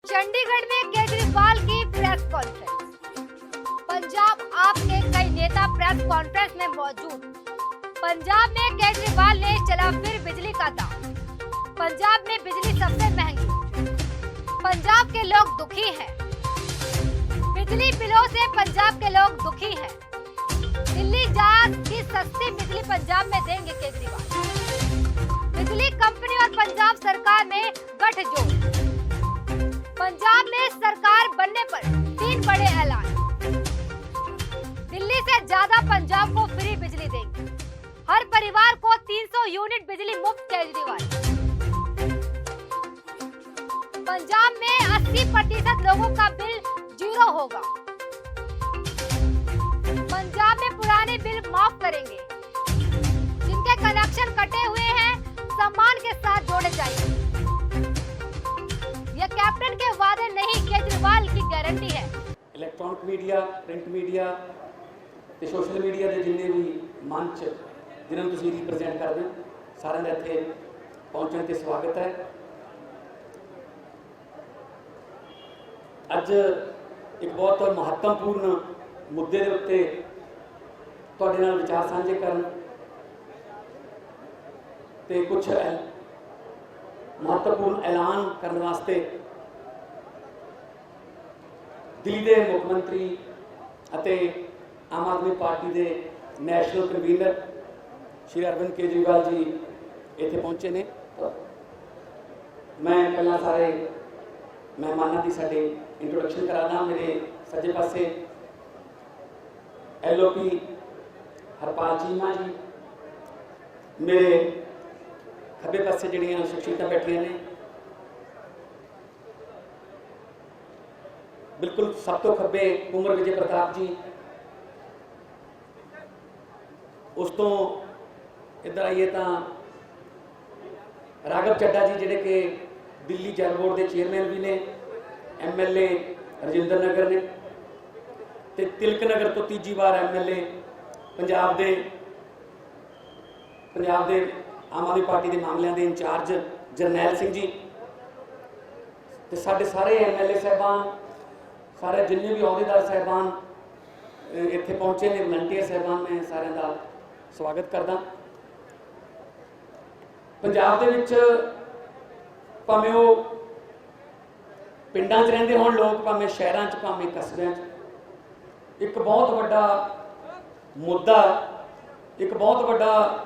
चंडीगढ़ में केजरीवाल की press conference. Punjab आप के कई नेता प्रेस कॉन्फ्रेंस में मौजूद। पंजाब में केजरीवाल ने चला फिर बिजली का दाम। पंजाब में बिजली सबसे महंगी। पंजाब के लोग दुखी हैं। बिजली बिलों से पंजाब के लोग दुखी हैं। दिल्ली जहाज की सस्ती बिजली पंजाब में देंगे केजरीवाल। बिजली कंपनी और पंजाब सरकार में गठजोड़। पंजाब में सरकार बनने पर 3 बड़े ऐलान। दिल्ली से ज्यादा पंजाब को फ्री बिजली देंगे। हर परिवार को 300 यूनिट बिजली मुफ्त केजरीवाल। पंजाब में 80% लोगों का बिल 0 होगा। पंजाब में पुराने बिल माफ करेंगे। जिनके कनेक्शन कटे हुए हैं सम्मान के साथ जोड़े जाएंगे। यह कैप्टन के वादे नहीं, केजरीवाल की गारंटी है। इलैक्ट्रॉनिक मीडिया, प्रिंट मीडिया ते सोशल मीडिया के जिन्ने भी मंच जिन्होंने तुसीं रिप्रजेंट करते हो, सारे का इत्थे पहुंचने ते स्वागत है। अज एक बहुत महत्वपूर्ण मुद्दे के उत्ते तुहाडे नाल विचार साझे करन ते कुछ महत्वपूर्ण ऐलान करने वास्ते दिल्ली के मुख्यमंत्री अते आम आदमी पार्टी के नैशनल कन्वीनर श्री अरविंद केजरीवाल जी इत्थे पहुंचे ने। मैं पहला सारे मेहमानों की साडी इंट्रोडक्शन कराना। मेरे सज्जे पासे LOP हरपाल चीमा जी, मेरे खब्बे पासे जिहड़ियां शख्सियतां बैठियां ने, बिल्कुल सब तो खब्बे कुंवर विजय प्रताप जी, उस तो इधर आइए तो राघव चड्डा जी जिहड़े कि दिल्ली जल बोर्ड के चेयरमैन भी ने, MLA रजिंदर नगर ने, ते तिलक नगर तो तीजी बार MLA पंजाब दे आम आदमी पार्टी के मामलों के इंचार्ज जरनैल सिंह जी, ते साडे सारे MLA साहबान, सारे जिन्ने भी अहुदेदार साहबान इत्थे पहुंचे ने, वलंटियर साहबान, मैं सारे का स्वागत करदा। पंजाब दे विच भावें वो पिंडां च रहिंदे होण लोग, भावें शहरां च, भावें कस्बियां च, एक बहुत बड़ा मुद्दा, एक बहुत बड़ा,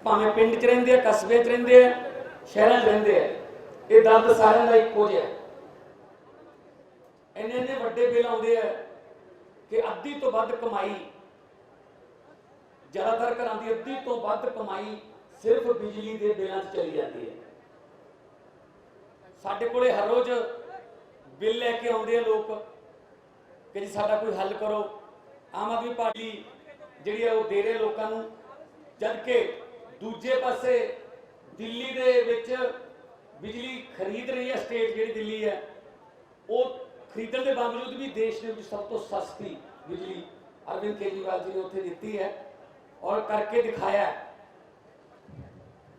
भावें पिंड च रहिंदे आ, कस्बे च रहिंदे आ, शहरां च रहिंदे आ, ये दर्द सारिआं दा इक्को जिहा। इन्ने वड्डे बिल आउंदे आ कि अद्धी तो वध कमाई, ज़्यादातर घरां दी अद्धी तो वध कमाई सिर्फ बिजली के बिलों से चली जाती है। साडे कोले हर रोज बिल लैके आउंदे लोग कि जी साडा कोई हल करो। आम आदमी पार्टी जिहड़ी है वो दे रहे लोगों को, जबकि दूजे पासे दिल्ली दे विच बिजली खरीद रही है स्टेट जिहड़ी दिल्ली है, वो खरीदण के बावजूद भी देश के सब तो सस्ती बिजली अरविंद केजरीवाल जी ने उत्थे दिती है और करके दिखाया है।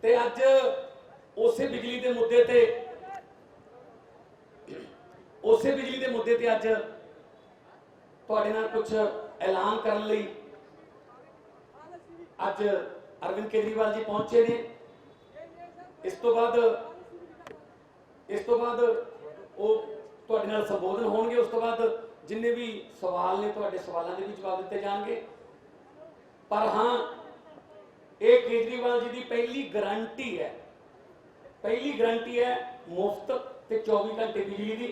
ते अज उस बिजली के मुद्दे ते अज तुहाडे नाल कुछ ऐलान करन लई अज अरविंद केजरीवाल जी पहुंचे ने। इस तो बाद वो तुहाडे नाल संबोधन होणगे। उस तो बाद जिन्ने भी सवाल ने तुहाडे सवालों के भी जवाब दिते जाणगे। पर हाँ, ये केजरीवाल जी की पहली गारंटी है मुफ्त ते 24 घंटे बिजली की।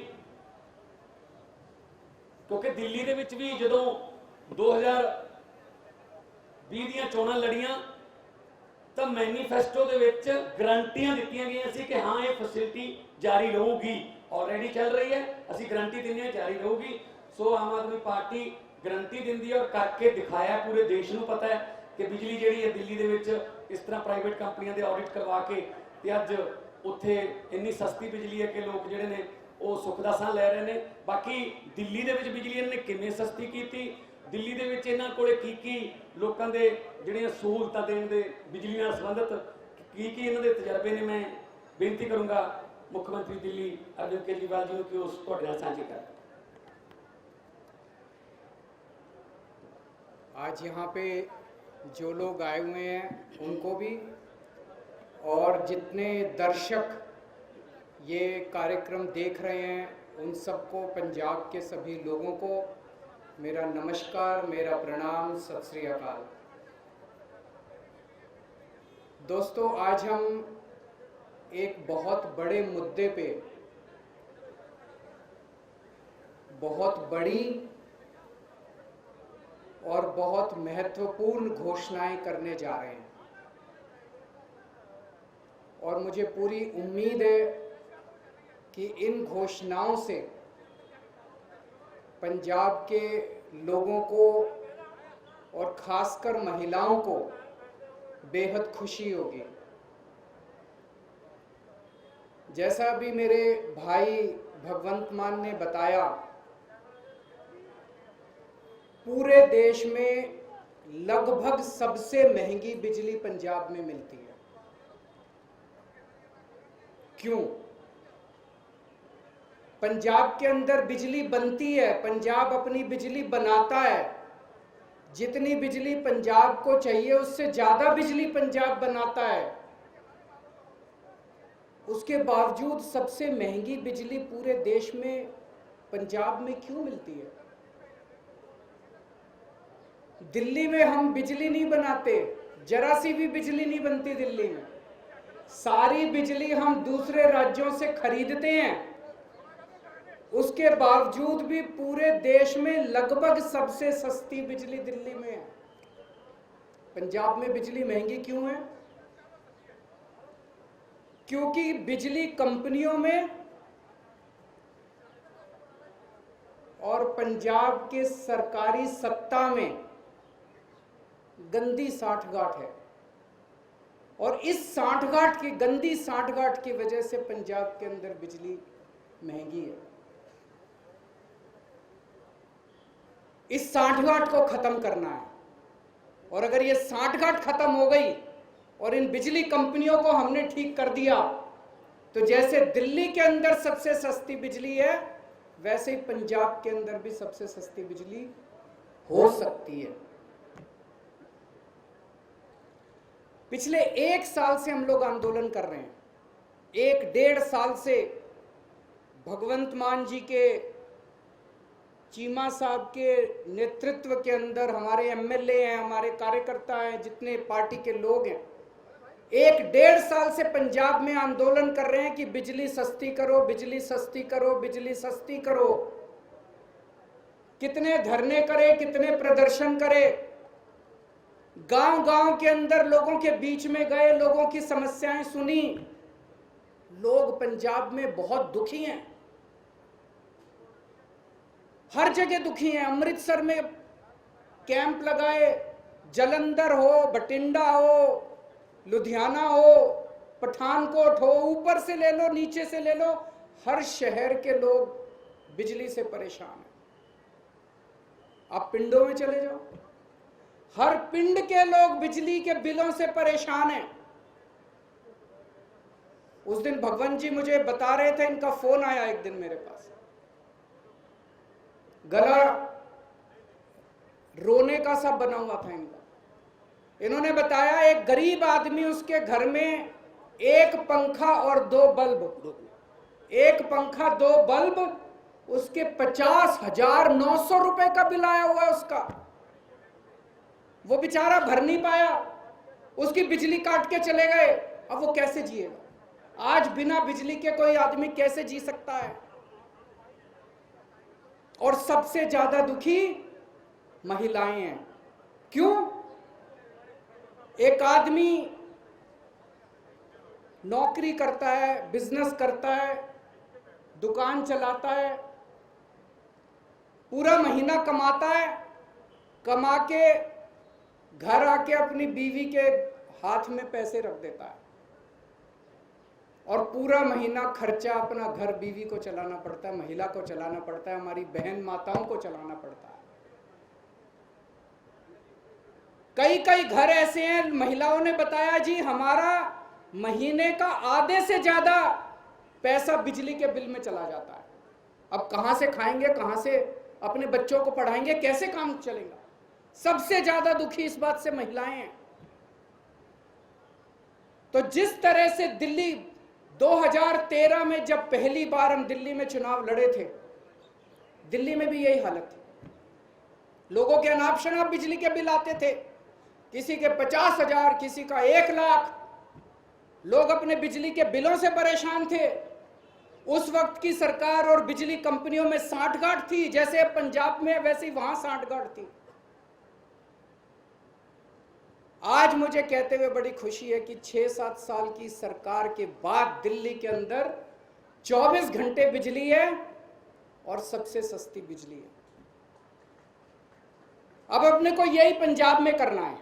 क्योंकि दिल्ली दे विच भी जदों 2020 ਦੀਆਂ ਚੋਣਾਂ लड़ियां तो मैनीफेस्टो दे विच गारंटियां दित्तियां गईयां सी कि हाँ ये फैसिलिटी जारी रहूगी, ऑलरेडी चल रही है, असी गारंटी दिंदे हां जारी रहूगी। सो आम आदमी पार्टी गारंटी दिंदी है और करके दिखाया। पूरे देश नूं पता है कि बिजली जिहड़ी है दिल्ली दे विच इस तरह प्राइवेट कंपनियां दे ऑडिट करवा के ते अज उत्थे इन्नी सस्ती बिजली है कि लोग जिहड़े ने वो सुख दा साह लै रहे ने। बाकी दिल्ली दे विच बिजली इन्होंने किवें सस्ती कीती, दिल्ली दे विच इन्हां कोले की लोकां दे जिहड़ियां सहूलतां देण दे बिजली नाल संबंधित की इन्हां दे तजर्बे ने, मैं बेनती करूँगा मुख्य मंत्री दिल्ली अरविंद केजरीवाल जी की उस साझी कर। आज यहाँ पे जो लोग आए हुए हैं उनको भी, और जितने दर्शक ये कार्यक्रम देख रहे हैं उन सबको, पंजाब के सभी लोगों को मेरा नमस्कार, मेरा प्रणाम, सत श्री अकाल। दोस्तों, आज हम एक बहुत बड़े मुद्दे पे बहुत बड़ी और बहुत महत्वपूर्ण घोषणाएं करने जा रहे हैं, और मुझे पूरी उम्मीद है कि इन घोषणाओं से पंजाब के लोगों को और खासकर महिलाओं को बेहद खुशी होगी। जैसा अभी मेरे भाई भगवंत मान ने बताया, पूरे देश में लगभग सबसे महंगी बिजली पंजाब में मिलती है। क्यों? पंजाब के अंदर बिजली बनती है, पंजाब अपनी बिजली बनाता है। जितनी बिजली पंजाब को चाहिए उससे ज्यादा बिजली पंजाब बनाता है। उसके बावजूद सबसे महंगी बिजली पूरे देश में पंजाब में क्यों मिलती है? दिल्ली में हम बिजली नहीं बनाते, जरा सी भी बिजली नहीं बनती दिल्ली में। सारी बिजली हम दूसरे राज्यों से खरीदते हैं। उसके बावजूद भी पूरे देश में लगभग सबसे सस्ती बिजली दिल्ली में है। पंजाब में बिजली महंगी क्यों है? क्योंकि बिजली कंपनियों में और पंजाब के सरकारी सत्ता में गंदी साठगांठ है, और इस साठगांठ की, गंदी साठगांठ की वजह से पंजाब के अंदर बिजली महंगी है। इस साठगांठ को खत्म करना है, और अगर ये साठगांठ खत्म हो गई और इन बिजली कंपनियों को हमने ठीक कर दिया, तो जैसे दिल्ली के अंदर सबसे सस्ती बिजली है, वैसे ही पंजाब के अंदर भी सबसे सस्ती बिजली हो सकती है। पिछले 1 साल से हम लोग आंदोलन कर रहे हैं। 1-1.5 साल से भगवंत मान जी के, चीमा साहब के नेतृत्व के अंदर हमारे एमएलए हैं, हमारे कार्यकर्ता हैं, जितने पार्टी के लोग हैं, 1-1.5 साल से पंजाब में आंदोलन कर रहे हैं कि बिजली सस्ती करो, बिजली सस्ती करो, बिजली सस्ती करो। कितने धरने करे, कितने प्रदर्शन करे, गांव-गांव के अंदर लोगों के बीच में गए, लोगों की समस्याएं सुनी। लोग पंजाब में बहुत दुखी हैं, हर जगह दुखी हैं। अमृतसर में कैंप लगाए, जलंधर हो, बठिंडा हो, लुधियाना हो, पठानकोट हो, ऊपर से ले लो, नीचे से ले लो, हर शहर के लोग बिजली से परेशान हैं। आप पिंडों में चले जाओ, हर पिंड के लोग बिजली के बिलों से परेशान हैं। उस दिन भगवंत जी मुझे बता रहे थे, इनका फोन आया एक दिन मेरे पास, गला रोने का सा बना हुआ था इनका। इन्होंने बताया एक गरीब आदमी, उसके घर में 1 पंखा और 2 बल्ब, 1 पंखा 2 बल्ब, उसके 50,900 रुपए का बिल आया हुआ है उसका। वो बेचारा भर नहीं पाया, उसकी बिजली काट के चले गए। अब वो कैसे जिएगा? आज बिना बिजली के कोई आदमी कैसे जी सकता है? और सबसे ज्यादा दुखी महिलाएं हैं। क्यों? एक आदमी नौकरी करता है, बिजनेस करता है, दुकान चलाता है, पूरा महीना कमाता है, कमा के घर आके अपनी बीवी के हाथ में पैसे रख देता है, और पूरा महीना खर्चा अपना घर, बीवी को चलाना पड़ता है, महिला को चलाना पड़ता है, हमारी बहन माताओं को चलाना पड़ता है। कई कई घर ऐसे हैं, महिलाओं ने बताया जी हमारा महीने का आधे से ज्यादा पैसा बिजली के बिल में चला जाता है। अब कहां से खाएंगे, कहां से अपने बच्चों को पढ़ाएंगे, कैसे काम चलेगा? सबसे ज्यादा दुखी इस बात से महिलाएं हैं। तो जिस तरह से दिल्ली 2013 में जब पहली बार हम दिल्ली में चुनाव लड़े थे, दिल्ली में भी यही हालत थी। लोगों के अनाप शनाप बिजली के बिल आते थे, किसी के 50,000, किसी का 1 लाख। लोग अपने बिजली के बिलों से परेशान थे। उस वक्त की सरकार और बिजली कंपनियों में सांठगांठ थी, जैसे पंजाब में वैसे वहां सांठगांठ थी। आज मुझे कहते हुए बड़ी खुशी है कि 6-7 साल की सरकार के बाद दिल्ली के अंदर 24 घंटे बिजली है और सबसे सस्ती बिजली है। अब अपने को यही पंजाब में करना है।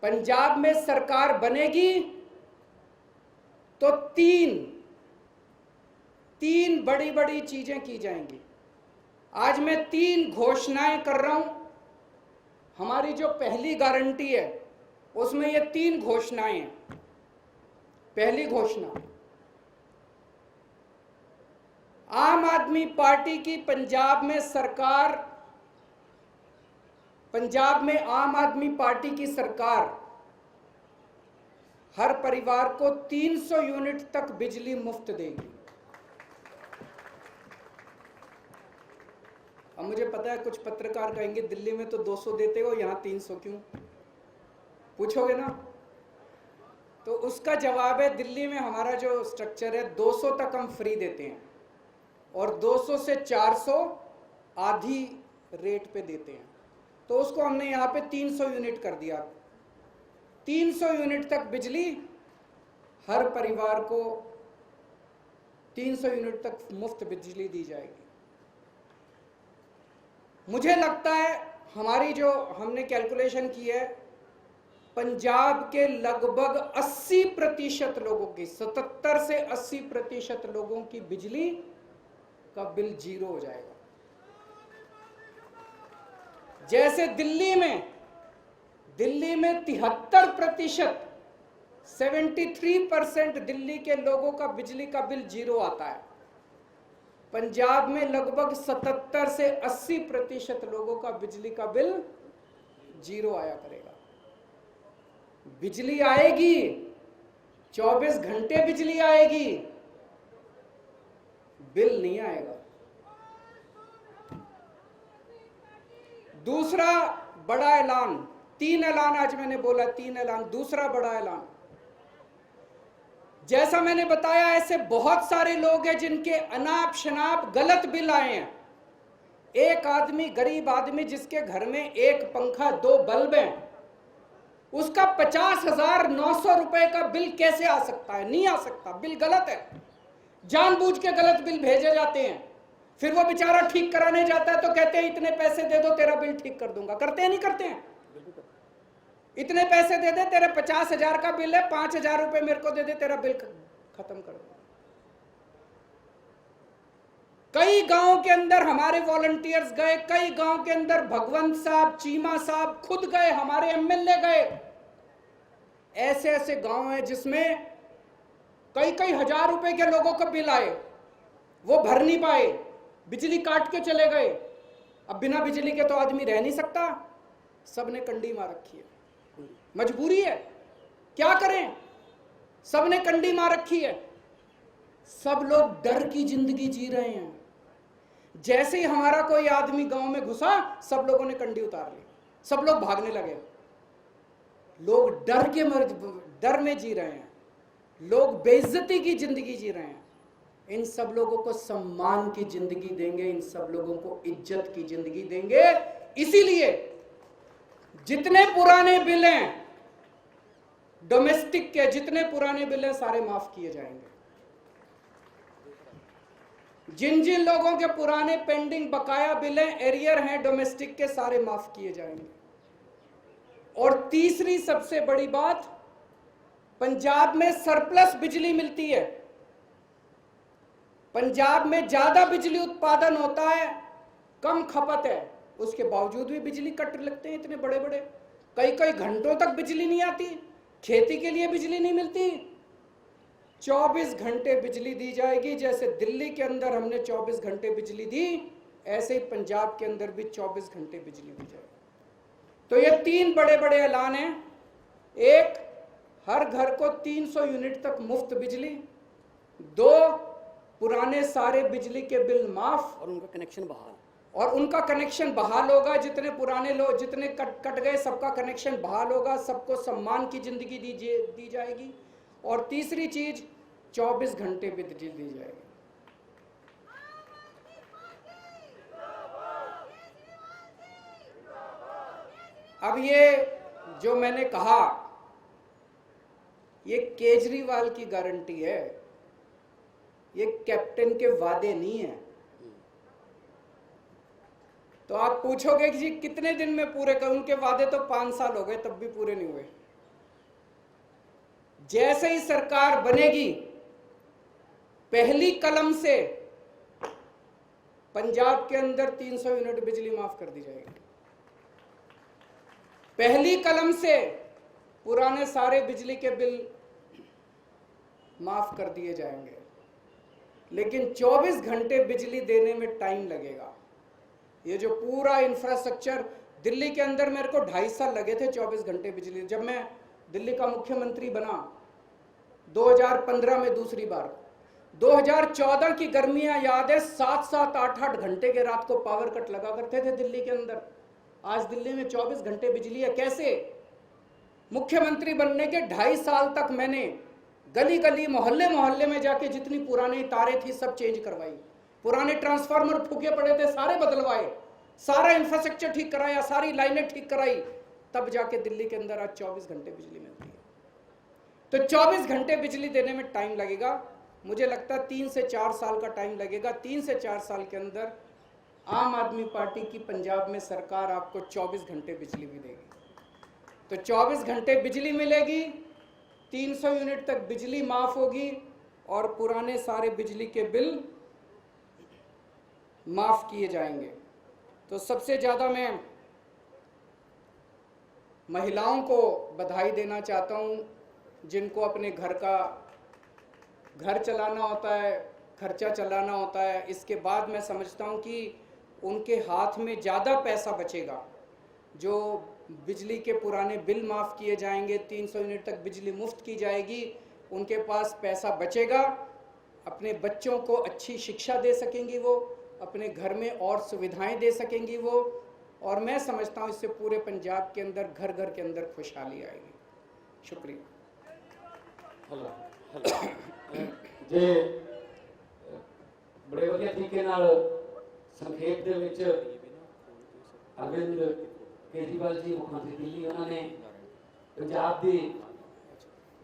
पंजाब में सरकार बनेगी तो तीन बड़ी बड़ी चीजें की जाएंगी। आज मैं 3 घोषणाएं कर रहा हूं। हमारी जो पहली गारंटी है उसमें ये 3 घोषणाएं हैं। पहली घोषणा, आम आदमी पार्टी की पंजाब में आम आदमी पार्टी की सरकार हर परिवार को 300 यूनिट तक बिजली मुफ्त देगी। अब मुझे पता है कुछ पत्रकार कहेंगे दिल्ली में तो 200 देते हो, यहां 300 क्यों? पूछोगे ना? तो उसका जवाब है, दिल्ली में हमारा जो स्ट्रक्चर है 200 तक हम फ्री देते हैं और 200 से 400 आधी रेट पे देते हैं। तो उसको हमने यहाँ पे 300 यूनिट कर दिया। 300 यूनिट तक बिजली हर परिवार को 300 यूनिट तक मुफ्त बिजली दी जाएगी। मुझे लगता है हमारी जो हमने कैलकुलेशन की है, पंजाब के लगभग 80% लोगों की, 77 से 80% लोगों की बिजली का बिल 0 हो जाएगा। जैसे दिल्ली में 73%, 73% दिल्ली के लोगों का बिजली का बिल 0 आता है, पंजाब में लगभग 77 से 80% लोगों का बिजली का बिल 0 आया करेगा। बिजली आएगी, 24 घंटे बिजली आएगी, बिल नहीं आएगा। दूसरा बड़ा ऐलान, 3 ऐलान आज मैंने बोला, 3 ऐलान। दूसरा बड़ा ऐलान, जैसा मैंने बताया ऐसे बहुत सारे लोग हैं जिनके अनाप शनाप गलत बिल आए हैं। एक आदमी, गरीब आदमी जिसके घर में 1 पंखा 2 बल्ब हैं, उसका 50,900 रुपए का बिल कैसे आ सकता है? नहीं आ सकता, बिल गलत है। जानबूझ के गलत बिल भेजे जाते हैं। फिर वो बेचारा ठीक कराने जाता है तो कहते हैं इतने पैसे दे दो तेरा बिल ठीक कर दूंगा। करते हैं नहीं करते हैं? इतने पैसे दे दे, तेरे 50,000 का बिल है, 5,000 रुपए मेरे को दे दे, तेरा बिल खत्म कर दो। कई गांव के अंदर हमारे वॉलंटियर्स गए, कई गांव के अंदर भगवंत साहब, चीमा साहब खुद गए, हमारे एमएलए गए। ऐसे ऐसे गांव हैं जिसमें कई हजार रुपए के लोगों का बिल आए, वो भर नहीं पाए, बिजली काट के चले गए। अब बिना बिजली के तो आदमी रह नहीं सकता, सबने कंडी मार रखी है, मजबूरी है, क्या करें, सबने कंडी मार रखी है। सब लोग डर की जिंदगी जी रहे हैं। जैसे ही हमारा कोई आदमी गांव में घुसा, सब लोगों ने कंडी उतार ली, सब लोग भागने लगे। लोग डर में जी रहे हैं, लोग बेइज्जती की जिंदगी जी रहे हैं। इन सब लोगों को सम्मान की जिंदगी देंगे, इन सब लोगों को इज्जत की जिंदगी देंगे। इसीलिए जितने पुराने बिल हैं डोमेस्टिक के, जितने पुराने बिल हैं सारे माफ किए जाएंगे। जिन जिन लोगों के पुराने पेंडिंग बकाया बिल हैं, एरियर हैं डोमेस्टिक के, सारे माफ किए जाएंगे। और तीसरी सबसे बड़ी बात, पंजाब में सरप्लस बिजली मिलती है। पंजाब में ज्यादा बिजली उत्पादन होता है, कम खपत है, उसके बावजूद भी बिजली कट लगते हैं इतने बड़े बड़े। कई घंटों तक बिजली नहीं आती, खेती के लिए बिजली नहीं मिलती। 24 घंटे बिजली दी जाएगी। जैसे दिल्ली के अंदर हमने 24 घंटे बिजली दी, ऐसे ही पंजाब के अंदर भी 24 घंटे बिजली दी जाएगी। तो ये 3 बड़े बड़े ऐलान हैं। एक, हर घर को 300 यूनिट तक मुफ्त बिजली। 2, पुराने सारे बिजली के बिल माफ और उनका कनेक्शन बहाल। और उनका कनेक्शन बहाल होगा। जितने पुराने लोग, जितने कट गए, सबका कनेक्शन बहाल होगा। सबको सम्मान की जिंदगी दी जाएगी। और तीसरी चीज, 24 घंटे बिजली दी जाएगी। अब ये जो मैंने कहा, ये केजरीवाल की गारंटी है, ये कैप्टन के वादे नहीं है। तो आप पूछोगे कि जी कितने दिन में पूरे कर, उनके वादे तो 5 साल हो गए, तब भी पूरे नहीं हुए। जैसे ही सरकार बनेगी, पहली कलम से पंजाब के अंदर 300 यूनिट बिजली माफ कर दी जाएगी। पहली कलम से पुराने सारे बिजली के बिल माफ कर दिए जाएंगे। लेकिन 24 घंटे बिजली देने में टाइम लगेगा। ये जो पूरा इंफ्रास्ट्रक्चर, दिल्ली के अंदर मेरे को 2.5 साल लगे थे 24 घंटे बिजली। जब मैं दिल्ली का मुख्यमंत्री बना 2015 में दूसरी बार, 2014 की गर्मियां याद है, 7-7, 8-8 घंटे के रात को पावर कट लगा करते थे दिल्ली के अंदर। आज दिल्ली में 24 घंटे बिजली है। कैसे? मुख्यमंत्री बनने के 2.5 साल तक मैंने गली गली, मोहल्ले मोहल्ले में जाके जितनी पुरानी तारें थी सब चेंज करवाई, पुराने ट्रांसफार्मर फूके पड़े थे सारे बदलवाए, सारा इंफ्रास्ट्रक्चर ठीक कराया, सारी लाइनें ठीक कराई, तब जाके दिल्ली के अंदर आज 24 घंटे बिजली मिलती है। तो 24 घंटे बिजली देने में टाइम लगेगा। मुझे लगता है 3 से 4 साल का टाइम लगेगा। 3 से 4 साल के अंदर आम आदमी पार्टी की पंजाब में सरकार आपको 24 घंटे बिजली भी देगी। तो 24 घंटे बिजली मिलेगी, 300 यूनिट तक बिजली माफ होगी और पुराने सारे बिजली के बिल माफ किए जाएंगे। तो सबसे ज़्यादा मैं महिलाओं को बधाई देना चाहता हूं, जिनको अपने घर चलाना होता है, खर्चा चलाना होता है। इसके बाद मैं समझता हूं कि उनके हाथ में ज़्यादा पैसा बचेगा। जो बिजली के पुराने बिल माफ़ किए जाएंगे, 300 यूनिट तक बिजली मुफ्त की जाएगी, उनके पास पैसा बचेगा। अपने बच्चों को अच्छी शिक्षा दे सकेंगी वो, अपने घर में और सुविधाएं दे सकेंगी वो, और मैं समझता हूं इससे पूरे पंजाब के अंदर घर घर के अंदर खुशहाली आएगी। शुक्रिया। जे बड़े वधिया तरीके नाल संक्षेप दे विच अरविंद केजरीवाल जी मुख्यमंत्री दिल्ली, उन्होंने पंजाब की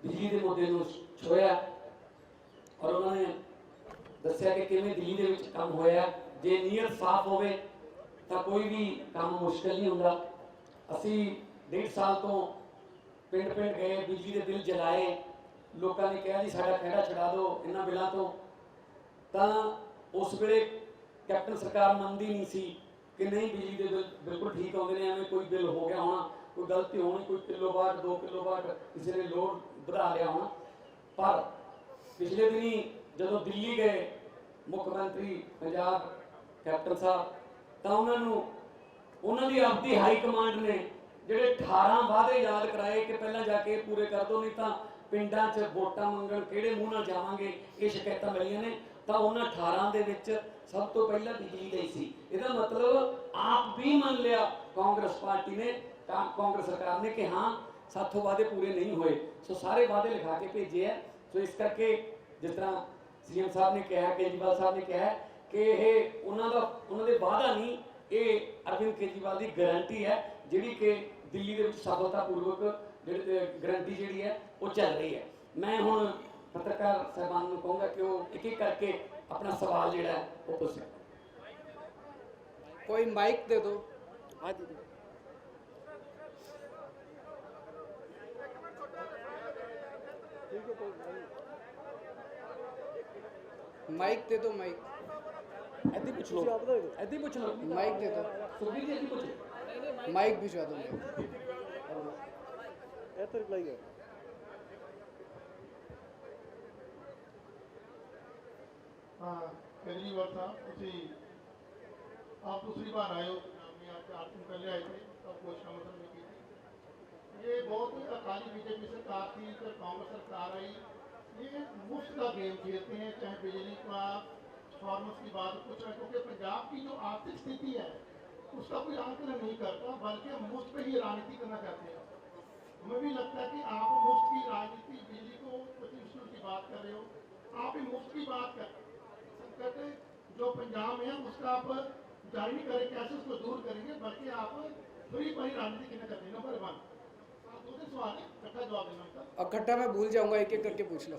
बिजली के मुद्दे नूं छुआ और उन्होंने दस्सिया कि किवें दिल्ली दे विच काम होया। जे नीयत साफ होवे तो कोई भी काम मुश्किल नहीं हुंदा। असी 1.5 साल तो पिंड पिंड गए, बिजली के बिल जलाए, लोगों ने कहा जी साडा खहड़ा छड़ा दो इन्हां बिलों तो उस वेले कैप्टन सरकार मनती नहीं सी कि नहीं बिजली के बिल बिल्कुल ठीक आते हैं, एवं कोई बिल हो गया होना, कोई गलती होनी, कोई किलोवाट 2 किलोवाट किसी ने लोड बढ़ा लिया होना। पर पिछले दिनी जदों दिल्ली गए मुख्यमंत्री पंजाब कैप्टन साहब, तो उन्होंने आपकी हाई कमांड ने ਜਿਹੜੇ 18 वादे याद कराए कि पहला जाके पूरे कर दो, नहीं तो पिंडां 'च वोटां मंगण किहड़े मूँह नाल जावांगे, ये शिकायतां मिलियां ने। तो उन्होंने 18 दे विच सब तो पहला बिजली गई सी। इसका मतलब आप भी मान लिया कांग्रेस पार्टी ने, कांग्रेस सरकार ने कि हाँ साथों वादे पूरे नहीं हुए। सो सारे वादे लिखा के भेजे है। सो इस करके जिस तरह सीएम साहब ने कहा, केजरीवाल साहब ने कहा कि ये उन्होंने वादा नहीं, ये अरविंद केजरीवाल की गारंटी है जिहड़ी कि दिल्ली के सफलतापूर्वक गारंटी जी है वो चल रही है। मैं हुण पत्रकार साहबान को कहूँगा कि वो एक एक करके अपना सवाल जिहड़ा है वो पूछ सकते। कोई माइक दे दो। माइक दे दो, माइक ऐदी पूछ लो, ऐदी पूछ लो, माइक दे दो, सुखबीर जी ऐदी पूछो, माइक भिजवा दो। केजरीवाल साहब ਤੁਸੀਂ आप दूसरी बार आए हो चुनाव में, आप 8 दिन पहले आए थे तब घोषणा मतलब नहीं की थी। ये बहुत अकाली बीजेपी सरकार थी, फिर कांग्रेस सरकार आई, ये मुफ्त का गेम खेलते हैं, चाहे बिजली का फार्मर्स की बात कुछ है, क्योंकि पंजाब की जो आर्थिक स्थिति है उसका कोई आंकलन नहीं करता, बल्कि हम मुफ्त पे ही राजनीति करना चाहते हैं। हमें भी लगता है कि आप मुफ्त की राजनीति, बिजली को 25 की बात कर रहे हो, आप ही मुफ्त की बात कर रहे हो। संकट जो पंजाब है उसका आप जारी नहीं करें, कैसे उसको दूर करेंगे, बल्कि आप फ्री पर ही राजनीति करना चाहते हैं। नंबर 1 आप दूसरे सवाल है इकट्ठा जवाब देना होता। इकट्ठा मैं भूल जाऊंगा, एक एक करके पूछ लो,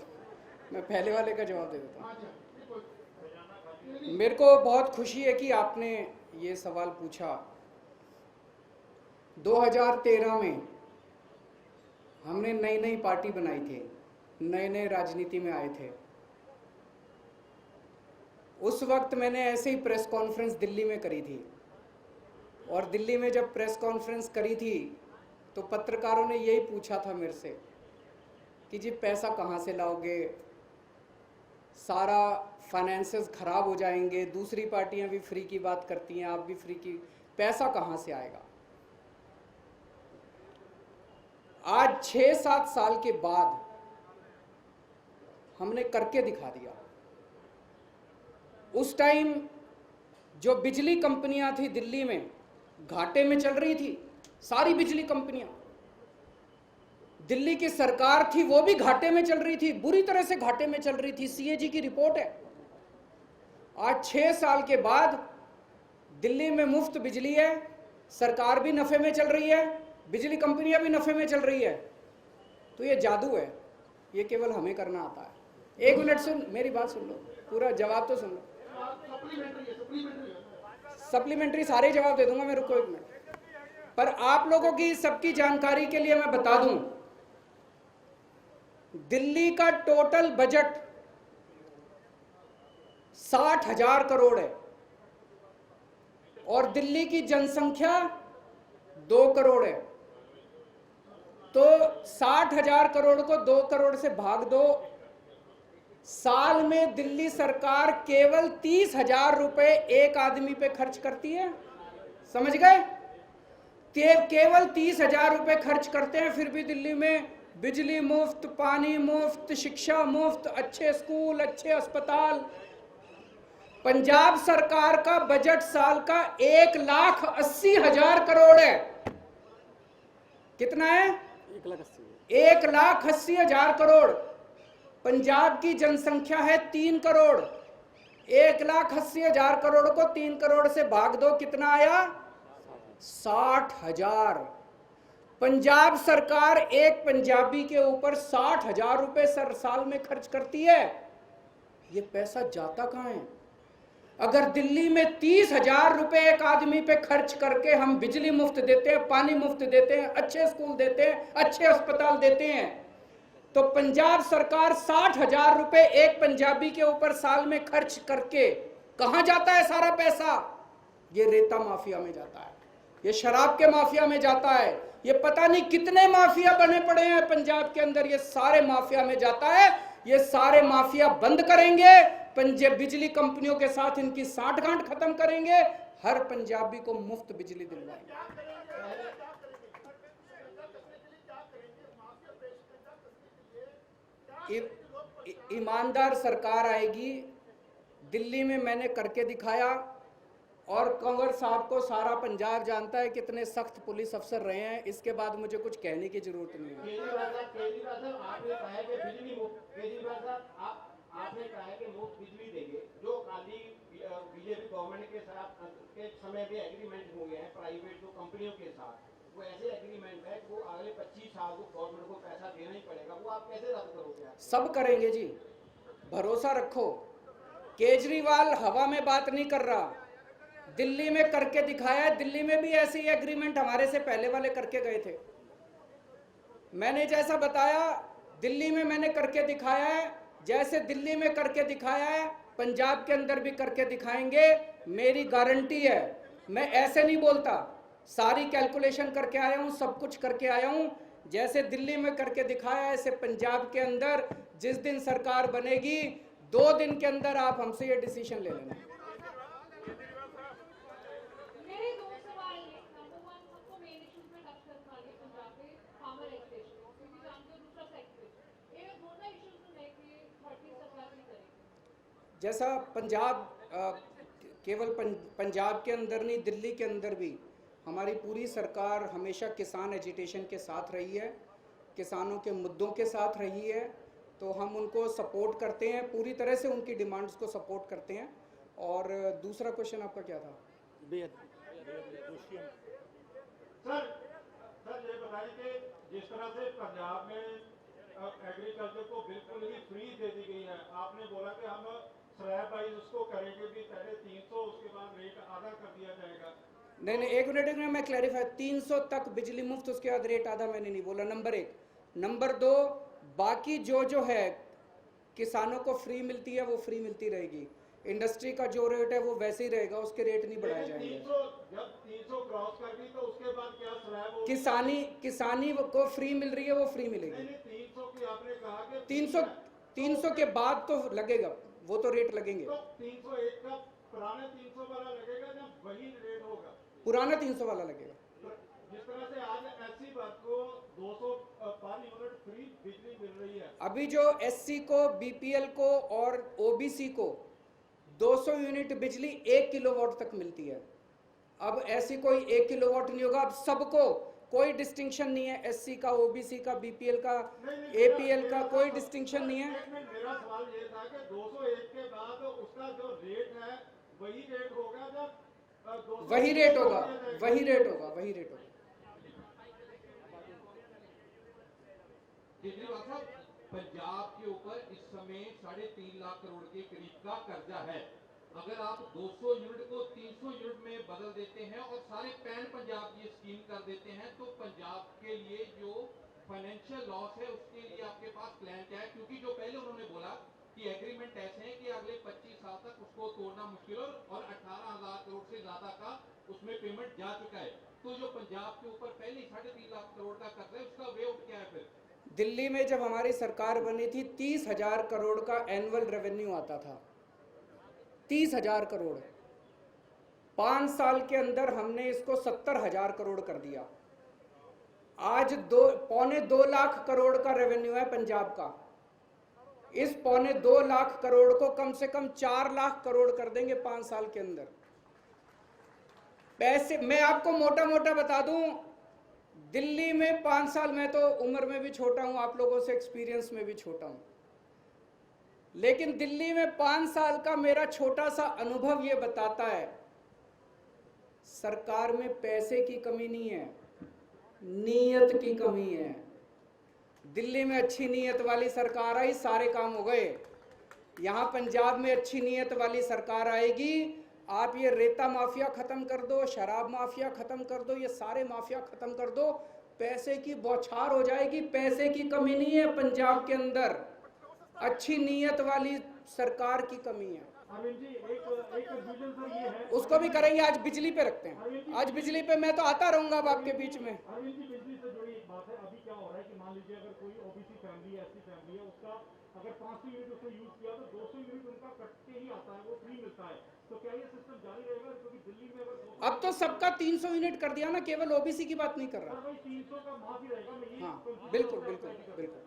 मैं पहले वाले का जवाब दे देता हूँ। हाँ जी, ये कोई मेरे को बहुत खुशी है कि आपने ये सवाल पूछा। 2013 में हमने नई नई पार्टी बनाई थी, नए नए राजनीति में आए थे। उस वक्त मैंने ऐसे ही प्रेस कॉन्फ्रेंस दिल्ली में करी थी, और दिल्ली में जब प्रेस कॉन्फ्रेंस करी थी तो पत्रकारों ने यही पूछा था मेरे से कि जी पैसा कहाँ से लाओगे, सारा फाइनेंसेस खराब हो जाएंगे, दूसरी पार्टियां भी फ्री की बात करती हैं, आप भी फ्री की, पैसा कहाँ से आएगा। आज 6-7 साल के बाद हमने करके दिखा दिया। उस टाइम जो बिजली कंपनियां थी दिल्ली में घाटे में चल रही थी, सारी बिजली कंपनियां, दिल्ली की सरकार थी वो भी घाटे में चल रही थी, बुरी तरह से घाटे में चल रही थी। सीएजी की रिपोर्ट है। आज 6 साल के बाद दिल्ली में मुफ्त बिजली है, सरकार भी नफे में चल रही है, बिजली कंपनियां भी नफे में चल रही है। तो ये जादू है, ये केवल हमें करना आता है। 1 मिनट सुन, मेरी बात सुन लो, पूरा जवाब तो सुन लो। सप्लीमेंट्री सारे जवाब दे दूंगा मैं, रुको 1 मिनट। पर आप लोगों की सबकी जानकारी के लिए मैं बता दूं, दिल्ली का टोटल बजट 60,000 करोड़ है और दिल्ली की जनसंख्या 2 करोड़ है। तो 60,000 करोड़ को 2 करोड़ से भाग दो, साल में दिल्ली सरकार केवल 30,000 रुपए एक आदमी पे खर्च करती है। समझ गए? केवल 30,000 रुपए खर्च करते हैं, फिर भी दिल्ली में बिजली मुफ्त, पानी मुफ्त, शिक्षा मुफ्त, अच्छे स्कूल, अच्छे अस्पताल। पंजाब सरकार का बजट साल का 1,80,000 करोड़ है। कितना है? 1,80,000 करोड़। पंजाब की जनसंख्या है 3 करोड़। 1,80,000 करोड़ को 3 करोड़ से भाग दो, कितना आया? 60,000। पंजाब सरकार एक पंजाबी के ऊपर 60,000 रुपए साल में खर्च करती है। ये पैसा जाता कहां है? अगर दिल्ली में 30,000 रुपए एक आदमी पे खर्च करके हम बिजली मुफ्त देते हैं, पानी मुफ्त देते हैं, अच्छे स्कूल देते हैं, अच्छे अस्पताल देते हैं, तो पंजाब सरकार 60,000 रुपए एक पंजाबी के ऊपर साल में खर्च करके कहां जाता है सारा पैसा? ये रेता माफिया में जाता है, ये शराब के माफिया में जाता है, ये पता नहीं कितने माफिया बने पड़े हैं पंजाब के अंदर, ये सारे माफिया में जाता है। ये सारे माफिया बंद करेंगे, पंजाब बिजली कंपनियों के साथ इनकी साठगांठ खत्म करेंगे, हर पंजाबी को मुफ्त बिजली दिलवाएंगे। ईमानदार सरकार आएगी। दिल्ली में मैंने करके दिखाया, और कंवर साहब को सारा पंजाब जानता है कितने सख्त पुलिस अफसर रहे हैं, इसके बाद मुझे कुछ कहने की जरूरत नहीं है। केजरीवाल साहब आपने कहा है कि बिजली मुफ्त, केजरीवाल साहब आपने कहा है कि मुफ्त बिजली देंगे, जो अकाली बीजेपी गवर्नमेंट के साथ के समय में एग्रीमेंट हो गया है प्राइवेट जो कंपनियों के साथ, वो ऐसे एग्रीमेंट है वो अगले 25 साल को गवर्नमेंट को पैसा देना ही पड़ेगा, वो आप कैसे रद्द करोगे? सब करेंगे जी, भरोसा रखो। केजरीवाल हवा में बात नहीं कर रहा, दिल्ली में करके दिखाया है। दिल्ली में भी ऐसे ही एग्रीमेंट हमारे से पहले वाले करके गए थे। मैंने जैसा बताया दिल्ली में मैंने करके दिखाया है, जैसे दिल्ली में करके दिखाया है पंजाब के अंदर भी करके दिखाएंगे, मेरी गारंटी है। मैं ऐसे नहीं बोलता, सारी कैलकुलेशन करके आया हूं, सब कुछ करके आया हूं। जैसे दिल्ली में करके दिखाया ऐसे पंजाब के अंदर जिस दिन सरकार बनेगी 2 दिन के अंदर आप हमसे ये डिसीजन ले लेना। मेरे दो सवाल हैं। नंबर वन, सबको मेन इश्यूज में टच करना है पंजाब में फार्मर एजुकेशन, क्योंकि जानते हो दूसरा सेक्टर ये दोनों इश्यूज को लेके पार्टी सरकार नहीं करेगी। जैसा पंजाब केवल पंजाब के अंदर नहीं, दिल्ली के अंदर भी हमारी पूरी सरकार हमेशा किसान एजिटेशन के साथ रही है, किसानों के मुद्दों के साथ रही है, तो हम उनको सपोर्ट करते हैं, पूरी तरह से उनकी डिमांड्स को सपोर्ट करते हैं। और दूसरा क्वेश्चन आपका क्या था? सर ये बताइए कि जिस तरह से पंजाब में एग्रीकल्चर को बिल्कुल ही फ्री दे दी गई है, आपने बोला कि हम स्लैब वाइज उसको करेंगे भी, पहले 300 उसके बाद रेट आधा कर दिया जाएगा। नहीं, एक मिनट मैं क्लैरिफाई, 300 तक बिजली मुफ्त, उसके बाद रेट आधा मैंने नहीं बोला, नंबर 1। नंबर 2, बाकी जो है किसानों को फ्री मिलती है वो फ्री मिलती रहेगी, इंडस्ट्री का जो रेट है वो वैसे ही रहेगा, उसके रेट नहीं बढ़ाए जाएंगे। जब 300 क्रॉस कर दी तो उसके बाद क्या स्लैब किसानी को फ्री मिल रही है, वो फ्री मिलेगी। नहीं 300 की आपने कहा कि 300 के बाद तो लगेगा, वो तो रेट लगेंगे। तो 301 का पुराने 300 वाला लगेगा या वही रेट होगा? पुराना 300 वाला लगेगा। जिस तरह से आज एससी वर्ग को 200 पर यूनिट फ्री बिजली मिल रही है, अभी जो एससी को, बीपीएल को और ओबीसी को 200 यूनिट बिजली 1 किलोवाट तक मिलती है। अब ऐसी कोई 1 किलोवाट नहीं होगा, अब सबको कोई डिस्टिंक्शन नहीं है, एससी का, ओबीसी का, बीपीएल का, एपीएल का, कोई डिस्टिंक्शन नहीं है। मेरा सवाल ये था कि 201 के बाद उसका जो रेट है वही रेट होगा जब वही रेट होगा। केजरीवाल साहब, पंजाब के ऊपर इस समय 3.5 लाख करोड़ के करीब का कर्जा है। अगर आप 200 यूनिट को 300 यूनिट में बदल देते हैं और सारे पैन पंजाब की स्कीम कर देते हैं, तो पंजाब के लिए जो फाइनेंशियल लॉस है उसके लिए आपके पास प्लान क्या है? क्योंकि जो पहले उन्होंने बोला कि एग्रीमेंट ऐसे हैं कि अगले 25 साल तक उसको तोड़ना मुश्किल और 18,000 करोड़ से ज्यादा का उसमें पेमेंट जा चुका है। तो जो पंजाब के ऊपर पहले 3.5 लाख करोड़ का कर्ज है, उसका वे आउट क्या है? फिर दिल्ली में जब हमारी सरकार बनी थी 30,000 करोड़ का एनुअल रेवेन्यू आता था, 30,000 करोड़। 5 साल के अंदर हमने इसको 70,000 करोड़ कर दिया। आज 2.25 लाख करोड़ का रेवेन्यू है पंजाब का। इस 2.25 लाख करोड़ को कम से कम 4 लाख करोड़ कर देंगे 5 साल के अंदर। पैसे मैं आपको मोटा मोटा बता दूं, दिल्ली में 5 साल, मैं तो उम्र में भी छोटा हूं, आप लोगों से एक्सपीरियंस में भी छोटा हूं, लेकिन दिल्ली में 5 साल का मेरा छोटा सा अनुभव ये बताता है, सरकार में पैसे की कमी नहीं है, नीयत की कमी है। दिल्ली में अच्छी नीयत वाली सरकार आई, सारे काम हो गए। यहां पंजाब में अच्छी नीयत वाली सरकार आएगी, आप ये रेता माफिया खत्म कर दो, शराब माफिया खत्म कर दो, ये सारे माफिया खत्म कर दो, पैसे की बौछार हो जाएगी। पैसे की कमी नहीं है पंजाब के अंदर, अच्छी नीयत वाली सरकार की कमी है। अरविंद जी, एक विजन सर ये है, उसको भी करेंगे। आज बिजली पे रखते हैं, आज बिजली पे मैं तो आता रहूंगा अब आपके बीच में। अरविंद जी, बिजली से जुड़ी एक बात है। अभी क्या हो रहा है कि मान लीजिए अगर कोई ओबीसी फैमिली है, एससी फैमिली है, उसका अगर 500 यूनिट उसने यूज किया तो 200 यूनिट उनका कट के ही आता है, वो फ्री मिलता है। तो क्या ये सिस्टम जारी रहेगा? क्योंकि दिल्ली में अगर अब तो सबका 300 यूनिट कर दिया ना, केवल ओबीसी की बात नहीं कर रहा। 300 का माफ ही रहेगा। मैं हाँ, बिल्कुल बिल्कुल बिल्कुल।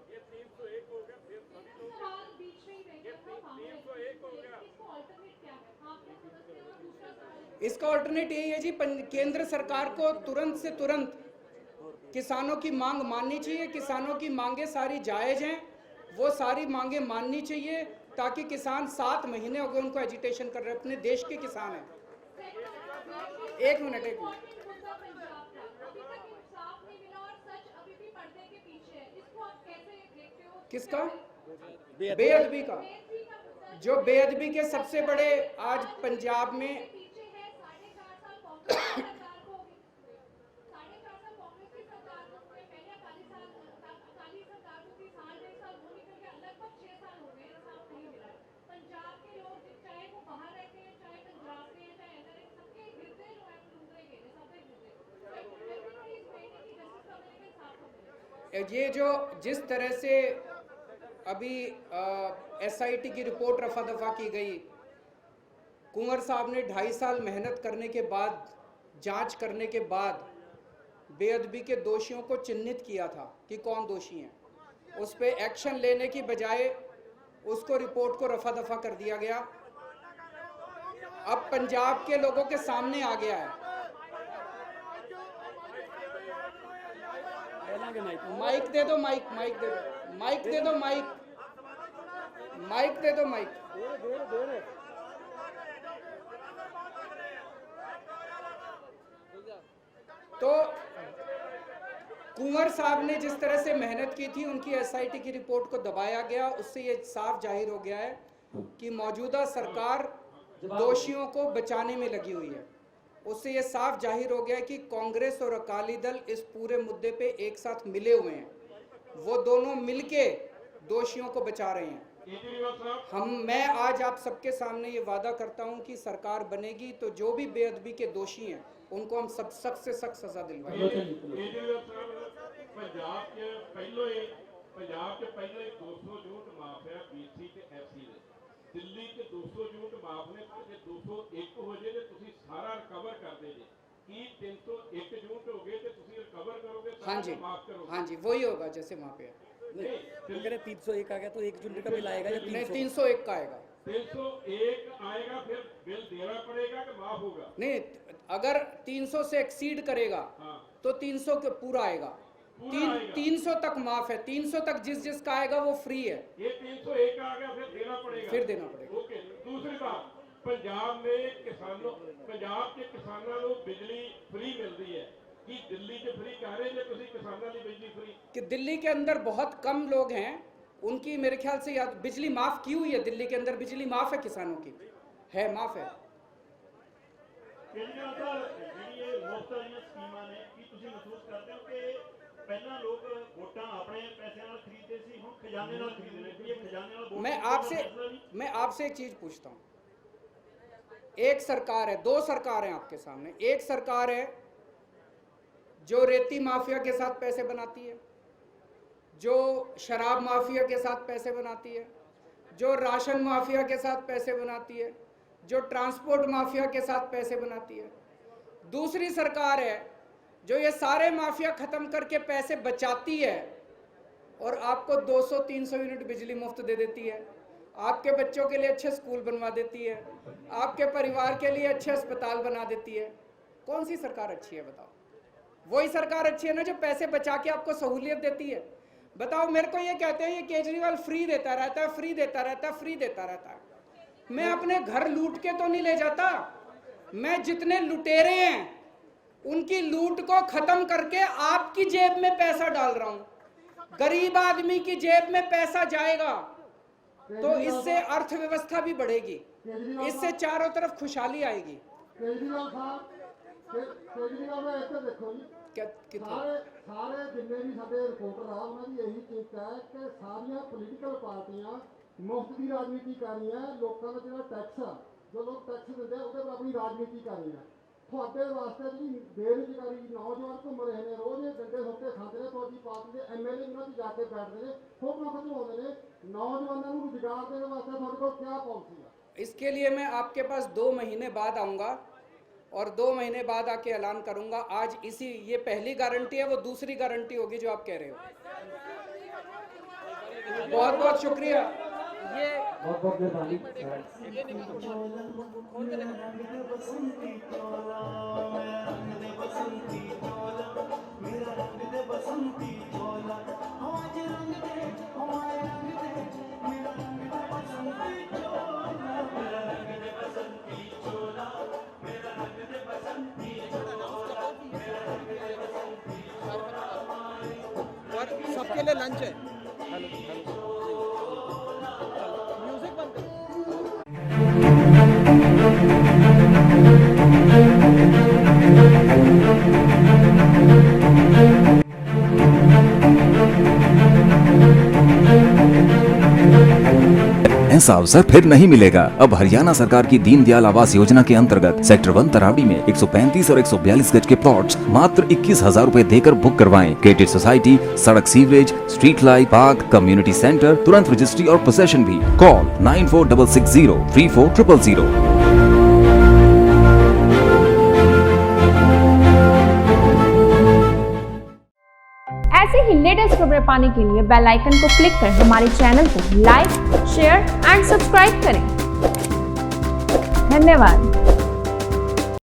सवाल बीच में ही रह गया था, फार्मर एजुकेशन को लेकर इसको अल्टरनेट क्या है? आपने समझते हो? दूसरा सवाल इसका ऑल्टरनेट यही है जी, केंद्र सरकार को तुरंत से तुरंत किसानों की मांग माननी चाहिए। किसानों की मांगे सारी जायज हैं, वो सारी मांगे माननी चाहिए, ताकि किसान 7 महीने हो गए उनको एजिटेशन कर रहे हैं, अपने देश के किसान हैं। एक मिनट किसका? बेअदबी का। जो बेअदबी के सबसे बड़े आज पंजाब में ये जो जिस तरह से अभी SIT की रिपोर्ट रफा दफा की गई। कुंवर साहब ने 2.5 साल मेहनत करने के बाद, जांच करने के बाद बेअदबी के दोषियों को चिन्हित किया था कि कौन दोषी हैं। उस पे एक्शन लेने की बजाय उसको रिपोर्ट को रफा दफा कर दिया गया। अब पंजाब के लोगों के सामने आ गया है। माइक दे दो, माइक दे दो, माइक दे दो, माइक दे दो, माइक। तो कुंवर साहब ने जिस तरह से मेहनत की थी, उनकी SIT की रिपोर्ट को दबाया गया। उससे ये साफ जाहिर हो गया है कि मौजूदा सरकार दोषियों को बचाने में लगी हुई है। उससे ये साफ जाहिर हो गया है कि कांग्रेस और अकाली दल इस पूरे मुद्दे पे एक साथ मिले हुए हैं। वो दोनों मिलके दोषियों को बचा रहे हैं। मैं आज आप सबके सामने ये वादा करता हूं कि सरकार बनेगी तो जो भी बेअदबी के दोषी हैं उनको हम सब सख्त से सख्त सजा दिलवाएंगे। पंजाब के पहले 200 यूनिट माफ है BC ਤੇ FC ਦੇ। ਦਿੱਲੀ ਤੇ 200 यूनिट माफ ने, ਜੇ 201 ਹੋ ਜੇ ਤੇ ਤੁਸੀਂ ਸਾਰਾ ਰਿਕਵਰ ਕਰਦੇ ਜੇ। ਕੀ 301 यूनिट हो गए तो ਤੁਸੀਂ ਰਿਕਵਰ ਕਰੋਗੇ, हाँ जी, माफ करोगे? हाँ जी, वही होगा जैसे वहाँ पे है। नहीं 301 आ गया तो 1 यूनिट का बिल आएगा या नहीं, 301 का आएगा। 301 आएगा, फिर बिल देना पड़ेगा कि माफ होगा? नहीं, अगर 300 से एक्सीड करेगा हाँ। तो 300 के पूरा आएगा। 300 तक माफ है। 300 तक जिसका आएगा वो फ्री है। ये 301 आ गया, फिर देना पड़ेगा। फिर देना पड़ेगा। ओके। दूसरी बात, पंजाब के किसानों को बिजली फ्री मिलती है कि दिल्ली से फ्री कह रहे हैं तुसी किसानों की बिजली फ्री? कि दिल्ली के अंदर बहुत कम लोग हैं, उनकी मेरे ख्याल से याद बिजली माफ की हुई है। दिल्ली के अंदर बिजली माफ है, किसानों की है, माफ है। केजरीवाल साहब, ਜਿਹੜੀ ਮੁਫਤ ਵਾਲੀਆਂ ਸਕੀਮਾਂ ਨੇ, ਕੀ ਤੁਸੀਂ ਮਹਿਸੂਸ ਕਰਦੇ ਹੋ ਕਿ ਪਹਿਲਾਂ ਲੋਕ ਵੋਟਾਂ ਆਪਣੇ ਪੈਸਿਆਂ ਨਾਲ ਖਰੀਦਦੇ ਸੀ, ਹੁਣ ਖਜ਼ਾਨੇ ਨਾਲ ਖਰੀਦ ਰਹੇ ਨੇ? ਇਹ ਖਜ਼ਾਨੇ ਨਾਲ मैं आपसे एक चीज पूछता हूँ। एक सरकार है, 2 सरकार हैं आपके सामने। एक सरकार है जो रेती माफिया के साथ पैसे बनाती है, जो शराब माफिया के साथ पैसे बनाती है, जो राशन माफिया के साथ पैसे बनाती है, जो ट्रांसपोर्ट माफिया के साथ पैसे बनाती है। दूसरी सरकार है जो ये सारे माफिया खत्म करके पैसे बचाती है और आपको 200-300 यूनिट बिजली मुफ्त दे देती है, आपके बच्चों के लिए अच्छे स्कूल बनवा देती है, आपके परिवार के लिए अच्छे अस्पताल बना देती है। कौन सी सरकार अच्छी है बताओ? वही सरकार अच्छी है ना जो पैसे बचा के आपको सहूलियत देती है। बताओ, मेरे को ये कहते हैं ये केजरीवाल फ्री देता रहता है, फ्री देता रहता है, फ्री देता रहता है। मैं अपने घर लूट के तो नहीं ले जाता, मैं जितने लुटेरे हैं उनकी लूट को खत्म करके आपकी जेब में पैसा डाल रहा हूं। गरीब आदमी की जेब में पैसा जाएगा तो इससे अर्थव्यवस्था भी बढ़ेगी, इससे चारों तरफ खुशहाली आएगी। केजरीवाल साहब, केजरीवाल ने ऐसे देखो जी, सारे जिन्ने भी साडे रिपोर्टर आ उन्होंने यही चीज है कि सारिया पोलीटिकल पार्टियां मुफ्त की राजनीति कर रही है। लोगों का जो टैक्स है, जो लोग टैक्स देते हैं उसके अपनी राजनीति कर रही है। ਤੁਹਾਡੇ ਵਾਸਤੇ ਜੀ ਬੇਰੁਜ਼ਗਾਰੀ, ਨੌਜਵਾਨ ਘੁੰਮ ਰਹੇ ਨੇ, ਰੋਜ਼ ਇਹ ਗੰਡੇ ਸੁੱਕੇ ਖਾਂਦੇ ਨੇ, ਤੁਹਾਡੀ ਪਾਰਟੀ ਦੇ MLA ਉਹਨਾਂ 'ਚ ਜਾ ਕੇ ਬੈਠਦੇ ਨੇ, ਫੋਟੋ ਖਿਚਵਾਉਂਦੇ ਨੇ। नौजवानों को रोजगार देने वास्ते ਤੁਹਾਡੇ ਕੋਲ क्या पॉलिसी है? इसके लिए मैं आपके पास 2 महीने बाद आऊँगा और 2 महीने बाद आके ऐलान करूँगा। आज इसी ये पहली गारंटी है, वो दूसरी गारंटी होगी जो आप कह रहे हो। बहुत बहुत शुक्रिया। ये बहुत मेहरबानी। सबके लिए लंच है। ऐसा अवसर फिर नहीं मिलेगा। अब हरियाणा सरकार की दीनदयाल आवास योजना के अंतर्गत सेक्टर 1 तरावड़ी में 135 और 142 गज के प्लॉट्स मात्र 21,000 रूपए देकर बुक करवाएं। क्रेडिट सोसाइटी, सड़क, sewerage, street light, park, community centre, तुरंत रजिस्ट्री और पोसेशन भी। कॉल 9466034000। ऐसे ही लेटेस्ट खबरें पाने के लिए बेल आइकन को क्लिक कर हमारे चैनल को लाइक, शेयर एंड सब्सक्राइब करें। धन्यवाद।